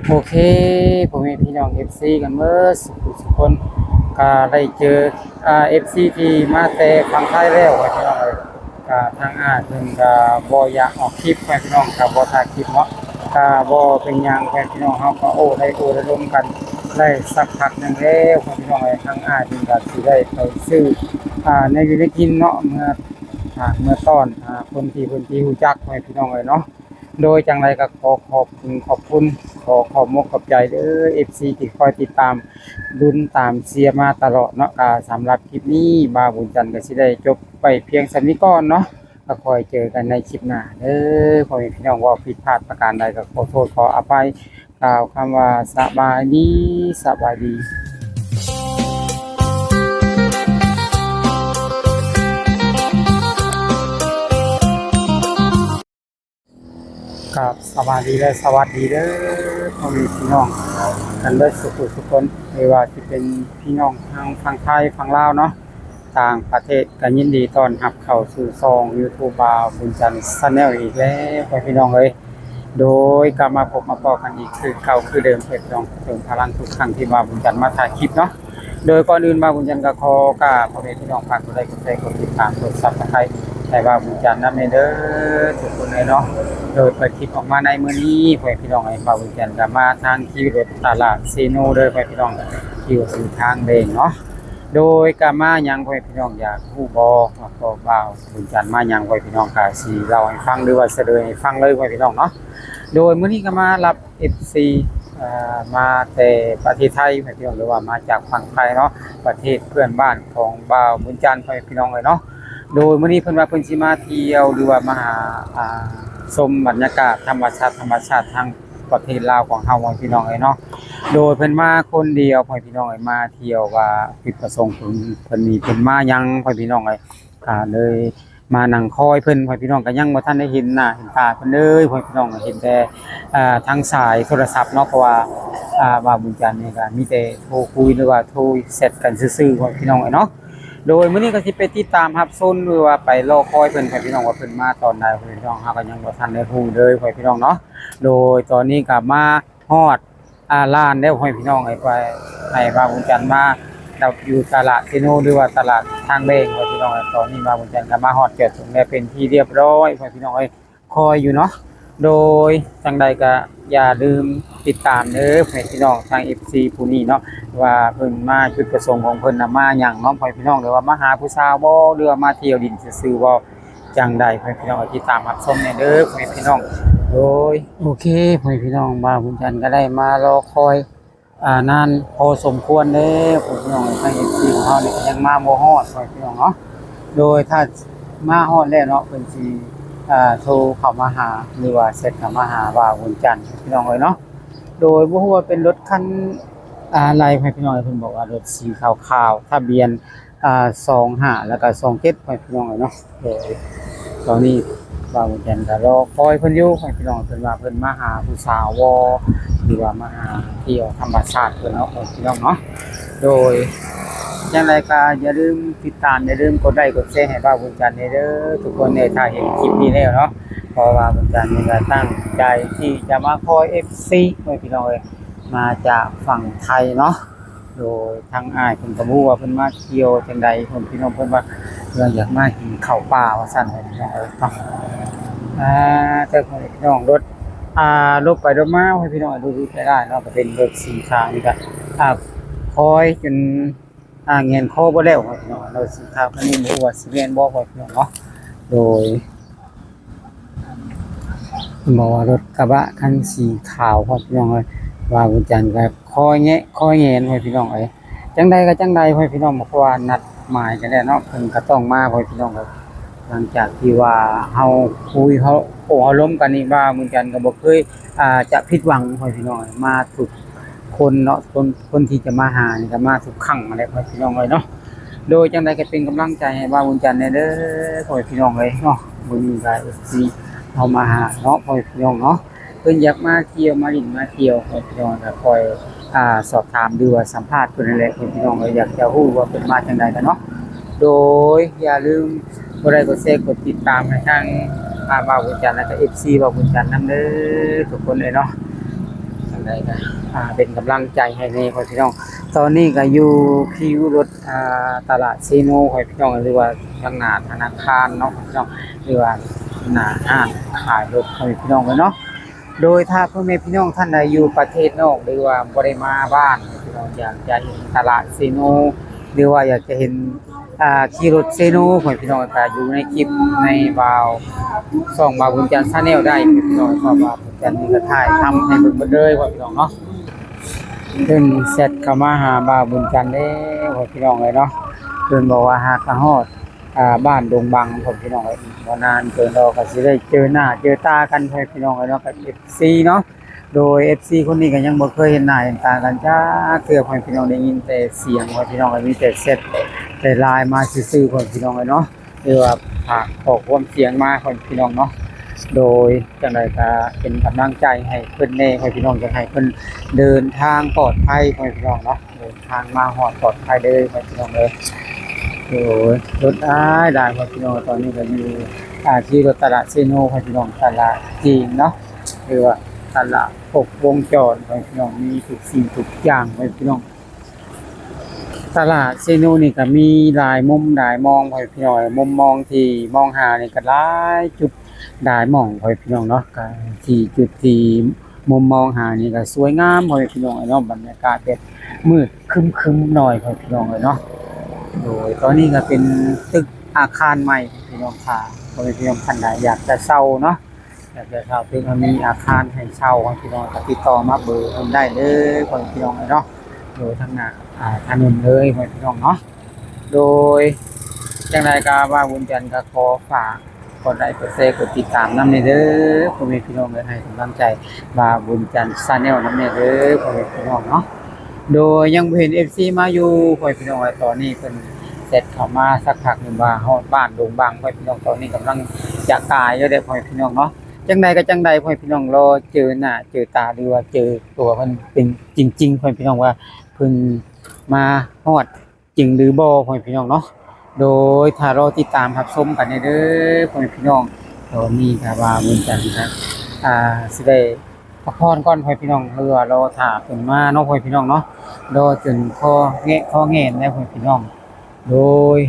โอเคผมมีพี่น้อง FC กันเมื่อสุกคนก็ได้เจอFC ที่มาแต่ฝั่งไทยแล้วไว้พี่น้องเอ้ยก็ทางเพิ่นก็บ่อยากออกคลิปไว้พี่น้องก็บ่ถ่ายคลิปเนาะก็บ่เป็นหยังไว้พี่น้องเฮาก็ได้ร่วมกันได้สักพักหนึงแล้วไว้พี่น้องเอ้ยทางเพิ่นก็สิได้ไปซื้อในอยู่ในกินเนาะเมื่อตอนคนที่เพิ่นที่รู้จักไว้พี่น้องเอ้ยเนาะ โดยจังไรก็ขอบคุณขอบมกขอบใจเด้อ FC ที่คอยติดตามลุ้นตามเชียร์มาตลอดเนาะสำหรับคลิปนี้บาบุญจันทร์ก็สิได้จบไปเพียงส่านี้ก่อนเนาะก็คอยเจอกันในคลิปหน้าเด้อพ่อแม่พี่น้องว่าผิดพลาดประการใดก็ขอโทษขออภัยกล่าวคำว่าสบายดีครับสบายดีและสวัสดีเด้อพ่อแม่พี่น้อง กันเบิดสุขคนไม่ว่าจะเป็นพี่น้องทางฝั่งไทยฝั่งลาวเนาะต่างประเทศกันยินดีต้อนรับเข้าสู่ซอง YouTube บาวบุญจันทร์ชาแนลอีกแล้วพี่น้องเอ้ยโดยกลับมาพบมาพอกันอีกคือเก่าคือเดิมพี่น้องเติมพลังทุกครั้งที่บาวบุญจันทร์มาถ่ายคลิปเนาะโดยก่อนอื่นบาวบุญจันทร์ก็ขอกราบพ่อแม่พี่น้องฝากกดไลค์กดแชร์กดติดตามกด Subscribe ให้บาวบุญจันทร์นำเด้อทุกคนเลยเนาะ โดยเปิดคลิปออกมาในมื้อนี้พ่อพี่น้องไอ้บ่าวแก่นก็มาทางที่รถตลาดซีโนเด้อพ่อพี่น้องที่อยู่สู่ทางเด้งเนาะโดยก็มายังพ่อพี่น้องอยากฮู้บ่ว่าพ่อบ่าวบุญจันทร์มายังพ่อพี่น้องก็สิเล่าให้ฟังหรือว่าเสนอให้ฟังเลยพ่อพี่น้องเนาะโดยมื้อนี้ก็มารับ FC มาแต่ประเทศไทยพ่อพี่น้องหรือว่ามาจากฝั่งไทยเนาะประเทศเพื่อนบ้านของบ่าวบุญจันทร์พ่อพี่น้องเลยเนาะโดยมื้อนี้เพิ่นว่าเพิ่นสิมาเที่ยวหรือว่ามาหาชมบรรยากาศธรรมชาติทางประเทศลาวของเฮาพี่น้องเอ้ยเนาะโดยเพิ่นมาคนเดียวพ่อพี่น้องเอ้ยมาเที่ยวว่าจุดประสงค์เพิ่นมายังพ่อพี่น้องเอ้ยเลยมานั่งคอยเพิ่นพ่อพี่น้องก็ยังบ่ทันได้เห็นหน้าเห็นตาเพิ่นเลยพ่อพี่น้องเห็นแต่ทางสายโทรศัพท์เนาะเพราะว่าว่าบุญจันทร์นี่ก็มีแต่โทรคุยหรือว่าโทรเสร็จกันซื่อๆพ่อพี่น้องเอ้ยเนาะ โดยมื้อนี้ก็สิไปติดตามรับชมหรือว่าไปรอคอยเพิ่นให้พี่น้องว่าเพิ่นมาตอนใดพี่น้องเฮาก็ยังบ่ทันได้ฮู้เลยพี่น้องเนาะโดยตอนนี้ก็มาฮอดร้านแล้วพี่น้องให้บาบุญจันทร์มาเราอยู่ตลาดซิโนหรือว่าตลาดทางเบงพี่น้องตอนนี้บาบุญจันทร์ก็มาฮอดเกิดถึงได้เป็นที่เรียบร้อยพี่น้องคอยอยู่เนาะโดยจังใดก็อย่าลืมติดตามเด้อพี่น้องทาง FC ผู้นี้เนาะ ว่าเพิ่นมาจุดประสงค์ของเพิ่นน่ะมาหยังเนาะพ่อพี่น้องหรือว่ามาหาผู้สาวบ่หรือว่ามาเที่ยวดินซื่อๆบ่จังใดพ่อพี่น้องติดตามรับชมแน่เด้อพ่อพี่น้องโดยโอเคพ่อพี่น้องมาบุญจันทร์ก็ได้มารอคอยนานพอสมควรเด้อพ่อพี่น้องทาง FC ของเฮานี่ก็ยังมาบ่ฮอดพ่อพี่น้องเนาะโดยถ้ามาฮอดแล้วเนาะเพิ่นสิโทรเข้ามาหาหรือว่าเสร็จเข้ามาหาว่าบุญจันทร์พี่น้องเอ้ยเนาะโดยบ่ฮู้ว่าเป็นรถคัน อะไรให้พี่น้องเพิ่นบอกว่ารถสีขาวๆทะเบียน25แล้วก็27ให้พี่น้องเนาะโดยตอนนี้บ่าวแก่นก็รอคอยเพิ่นอยู่ให้พี่น้องเพิ่นว่าเพิ่นมาหาผู้สาวบ่หรือว่ามาหาเที่ยวธรรมชาติเพิ่นเนาะพี่น้องเนาะโดยอย่างไรก็อย่าลืมติดตามอย่าลืมกดไลค์กดแชร์ให้บ่าวบุญจันทร์เด้อทุกคนในถ้าเห็นคลิปนี้แล้วเนาะเพราะว่าบุญจันทร์นี่ก็ตั้งใจที่จะมาคอย FC ให้พี่น้องมาจากฝั่งไทยเนาะโดยทางอ้ายเพิ่นก็รู้ว่าเพิ่นมาเที่ยวจังใดเพิ่นพี่น้องเพิ่นว่าเพิ่นอยากมากินข้าวป่าว่าซั่นให้พี่น้องเนาะแต่พี่น้องรถรถไปรถมาให้พี่น้องดูได้เนาะก็เป็นรถสีขาวนี่ก็คอยจนเงินคอบ่แล้วพี่น้องรถสีขาวคันนี้บ่ว่าสิแม่นบ่พี่น้องเนาะโดยบอกว่ารถกระบะคันสีขาวพี่น้องว่าบุญจันทร์ก็คอยแงนไว้พี่น้องจังใดก็จังใดไว้พี่น้องเพราะว่านัดหมายกันแล้วเนาะเพิ่นก็ต้องมาไว้พี่น้องหลังจากที่ว่าเฮาคุยเฮาล้มกันนี่ว่าบุญจันทร์ก็บ่เคยจะผิดหวังไว้พี่น้องมาทุกคนเนาะคนที่จะมาหานี่ก็มาทุกครั้งอะไรไว้พี่น้องเนาะโดยจังใดก็เป็นกำลังใจให้ว่าบุญจันทร์เด้อไว้พี่น้องเนาะมื้อนี้ก็สิเอามาหาเนาะไว้พี่น้องเนาะเพิ่นอยากมาเที่ยวมาลิ้นมาเที่ยวพี่น้องก็คอยสอบถามดูว่าสัมภาษณ์เพิ่นนั่นแหละพี่น้องอยากจะฮู้ว่าเพิ่นมาจังไดกันเนาะโดยอย่าลืมกดไลค์กดแชร์กดติดตามให้ทางบ่าวบุญจันทร์และก็ FC บ่าวบุญจันทร์นำเด้อทุกคนเลยเนาะจังได ไดก็เป็นกำลังใจให้แน่พ่อพี่น้องตอนนี้ก็อยู่คิวรถตลาดซีโนพ่อพี่น้องหรือว่าทางหน้าธนาคารเนาะพ่อพี่น้องหรือว่าหน้าห้างขายรถพ่อพี่น้องเนาะโดยถ้าพ่อแม่พี่น้องท่านใดอยู่ประเทศนอกหรือว่าบ่ได้มาบ้านพี่น้องอยากจะเห็นตลาดซีโนหรือว่าอยากจะเห็นขี่รถซีโนพ่อพี่น้องก็อยู่ในคลิปในวาวส่องมาบุญจันทร์ชาแนลได้พี่น้องเพราะว่าบุญจันทร์นี่ก็ถ่ายทำให้เบิ่งเบิดเลยพ่อพี่น้องเนาะเพิ่นเสร็จเข้ามาหาบ่าวบุญจันทร์เด้พ่อพี่น้องเลยเนาะเพิ่นบอกว่าหากะฮอดบ้านดงบังพ่อพี่น้องเอ้ยบ่นานเกินรอก็สิได้เจอหน้าเจอตากันพ่อพี่น้องเอ้ยเนาะกับ FC เนาะโดย FC คนนี้ก็ยังบ่เคยเห็นหน้าเห็นตากันจ้าเทื่อพ่อพี่น้องได้ยินแต่เสียงพ่อพี่น้องก็มีแต่เสร็จแต่ไลน์มาซื่อๆพ่อพี่น้องเอ้ยเนาะหรือว่าฝากขอความเสียงมาพ่อพี่น้องเนาะโดยจังไดก็เป็นกำลังใจให้เพิ่นแน่พ่อพี่น้องจังให้เพิ่นเดินทางปลอดภัยพ่อพี่น้องเนาะเดินทางมาฮอดปลอดภัยเด้อพ่อพี่น้องเอ้ยโอ้ยรถได้พ่อพี่น้องตอนนี้ก็อยู่ที่รถตลาดเซโนพ่อพี่น้องตลาดจีนเนาะหรือว่าตลาดครบวงจรพ่อพี่น้องมีทุกสิ่งทุกอย่างพ่อพี่น้องตลาดเซโนนี่ก็มีหลายมุมหลายมองพ่อพี่น้องมุมมองที่มองหานี่ก็หลายจุดหลายหม่องพ่อพี่น้องเนาะก็ที่จุดที่มุมมองหานี่ก็สวยงามพ่อพี่น้องเนาะบรรยากาศแบบมืดครึ้มๆหน่อยพ่อพี่น้องเนาะโดยตอนนี้ก็เป็นตึกอาคารใหม่พี่น้องค่ะพ่อพี่น้องท่านใดอยากจะเช่าเนาะอยากจะเช่าเพิ่นก็มีอาคารให้เช่าพ่อพี่น้องก็ติดต่อมาเบอร์เพิ่นได้เลยพ่อพี่น้องเนาะโดยทางหน้าถนนเลยพ่อพี่น้องเนาะโดยจังไดก็ว่าบุญจันทร์ก็ขอฝากกดไลค์กดแชร์กดติดตามนำเด้อพ่อแม่พี่น้องเอ้ยให้กำลังใจว่าบุญจันทร์ Channel นำเด้อพ่อแม่พี่น้องเนาะโดยยังบ่เห็น FC มาอยู่พ่อพี่น้องตอนนี้เพิ่นเสร็จเข้ามาสักพักหนึงว่าฮอดบ้านดงบางพ่อพี่น้องตอนนี้กำลังจะกายอยู่เด้อพ่อพี่น้องเนาะจังใดก็จังใดพ่อพี่น้องรอเจอหน้าเจอตาหรือว่าเจอตัวเพิ่นเป็นจริงๆพ่อพี่น้องว่าเพิ่นมาฮอดจริงหรือบ่พ่อพี่น้องเนาะโดยถ้ารอติดตามรับชมกันเด้อพ่อพี่น้องตอนนี้ก็ว่าบุญจันทร์ครับสิได้พักผ่อนก่อนพ่อพี่น้องเรือรอถ่าเพิ่นมาเนาะพ่อพี่น้องเนาะรอจนคอแงะแล้วพ่อพี่น้องโดย